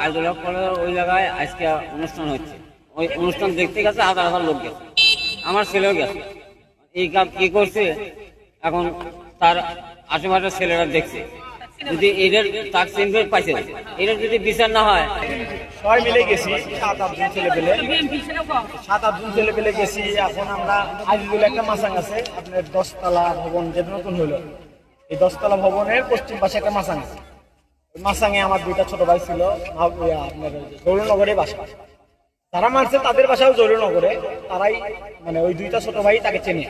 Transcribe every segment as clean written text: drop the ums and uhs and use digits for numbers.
Idol ওই জায়গায় আজকে অনুষ্ঠান হচ্ছে, ওই অনুষ্ঠান দেখতে গেছে হাজার হাজার লোক গেছে, আমার ছেলেও গেছে। এই কাজ কি করছে এখন তার আশেপাশের ছেলেরা দেখছে, যদি এদের তার সিনভেট পাইছে, এদের যদি বিচার না হয়। সবাই মিলে গেছি, 7-8 জন ছেলে পেলে গেছি। এখন আমরা আজিজুল একটা মাসাং আছে আপনার 10তলা ভবন যে নতুন হলো, এই 10তলা ভবনের পশ্চিম পাশে একটা মাসাং আছে। মাসাঙে আমার 2টা ছোট ভাই ছিল, আপনার জৌরনগরে বাসা। যারা মারছে তাদের বাসাও জৌরনগরে, তারাই মানে ওই 2টা ছোট ভাই তাকে চেনে।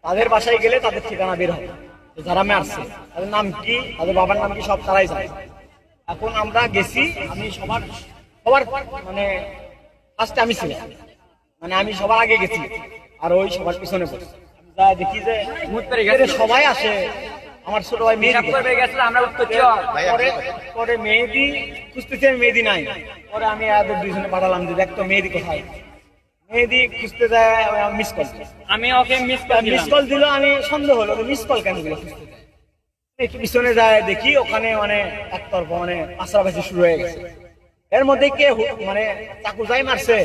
তাদের বাসায় গেলে তাদের ঠিকানা বের হবে, যারা মারছে তাদের নাম কি, তাদের বাবার নাম কি, সব তারাই জানে। এখন আমরা গেছি, আমি সবার মানে ফার্স্টে আমি ছিলাম, মানে আমি সবার আগে গেছি আর ওই সবার পিছনে পড়ছি। দেখি যে সবাই আসে, আমার ছোট ভাই মেহেদি পরে মেহেদি খুঁজতেছি, আমি মেহেদি নাই। পরে আমি এদের 2জনে পাঠালাম যে দেখতো মেহেদি কোথায়। মেহেদি খুঁজতে যায়, মিস কল, আমি ওকে মিস কল দিল। আমি সন্দেহ হলো মিস কল কেন দিল, খুঁজতে যায় একটু পিছনে যায়, দেখি ওখানে মানে একতরফা মানে পাশাপাশি শুরু হয়ে গেছে। এর মধ্যে কে মানে চাকু যাই মারছে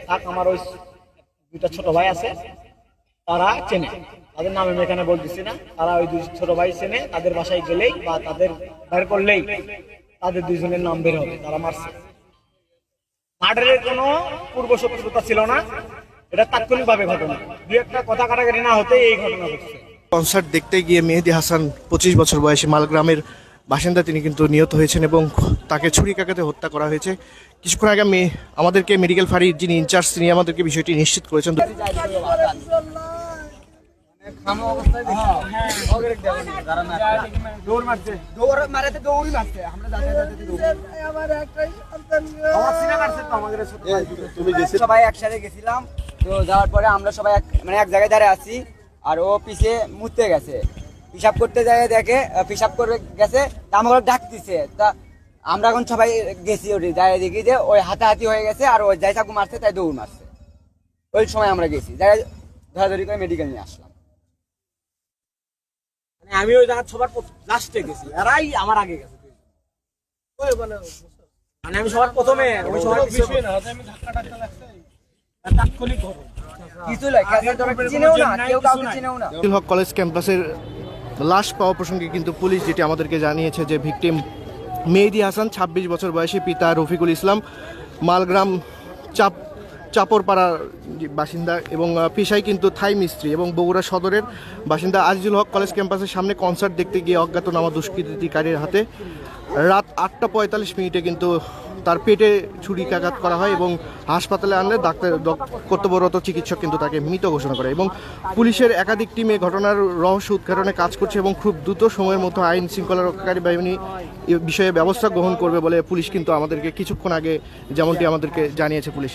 তাক আমার ওই 2টা ছোট ভাই আছে, তারা চেনে। তাদের নাম আমি এখানে বলতেছি না, তারা ওই 2 ছোট ভাই চেনে। তাদের বাসায় গেলেই বা তাদের বের করলেই তাদের 2জনের নাম বের হবে তারা মারছে। মার্ডারের কোনো পূর্ব শত্রুতা ছিল না, এটা তাৎক্ষণিকভাবে ঘটনা, 2-একটা কথা কাটাকাটি না হতে এই ঘটনা ঘটছে। কনসার্ট দেখতে গিয়ে মেহেদি হাসান 25 বছর বয়সী মালগ্রামের বাসিন্দা, তিনি কিন্তু নিহত হয়েছেন এবং তাকে ছুরিকাঘাতে হত্যা করা হয়েছে। কিছুক্ষণ আগে আমাদেরকে মেডিকেল ফাঁড়ির যিনি ইনচার্জ, তিনি আমাদেরকে বিষয়টি নিশ্চিত করেছেন। সবাই একসাথে গেছিলাম, তো যাওয়ার পরে আমরা সবাই মানে এক জায়গায় দাঁড়িয়ে আছি, আর ও পিছিয়ে মুততে গেছে, পিসাব করতে যায়, দেখে পিসাব করে গেছে, তা আমাকে ডাক দিছে। তা আমরা এখন সবাই গেছি, ওটি দাঁড়িয়ে দেখি যে ওই হাতাহাতি হয়ে গেছে, আর ওই যাই চাকু মারছে তাই দৌড় মারছে। ওই সময় আমরা গেছি, যাই ধরাধরি করে মেডিকেল নিয়ে আসলাম। আমি ওই জায়গা সবার লাস্টে গেছি, এরাই আমার আগে গেছে, মানে আমি সবার প্রথমে ওই সবার তাৎক্ষণিক হক কলেজ ক্যাম্পাসের লাশ পাওয়া প্রসঙ্গে কিন্তু পুলিশ যেটি আমাদেরকে জানিয়েছে যে ভিকটিম মেহেদি হাসান 26 বছর বয়সী, পিতা রফিকুল ইসলাম, মালগ্রাম চাপরপাড়ার বাসিন্দা এবং পেশায় কিন্তু থাই মিস্ত্রি, এবং বগুড়া সদরের বাসিন্দা। আজিজুল হক কলেজ ক্যাম্পাসের সামনে কনসার্ট দেখতে গিয়ে অজ্ঞাতনামা দুষ্কৃতিকারীর হাতে রাত 8:45 কিন্তু তার পেটে ছুরিকাঘাত করা হয় এবং হাসপাতালে আনলে কর্তব্যরত চিকিৎসক কিন্তু তাকে মৃত ঘোষণা করে। এবং পুলিশের একাধিক টিমে ঘটনার রহস্য উদ্ঘাটনে কাজ করছে এবং খুব দ্রুত সময়ের মধ্যে আইন শৃঙ্খলা রক্ষাকারী বাহিনী এ বিষয়ে ব্যবস্থা গ্রহণ করবে বলে পুলিশ কিন্তু আমাদেরকে কিছুক্ষণ আগে যেমনটি আমাদেরকে জানিয়েছে পুলিশ।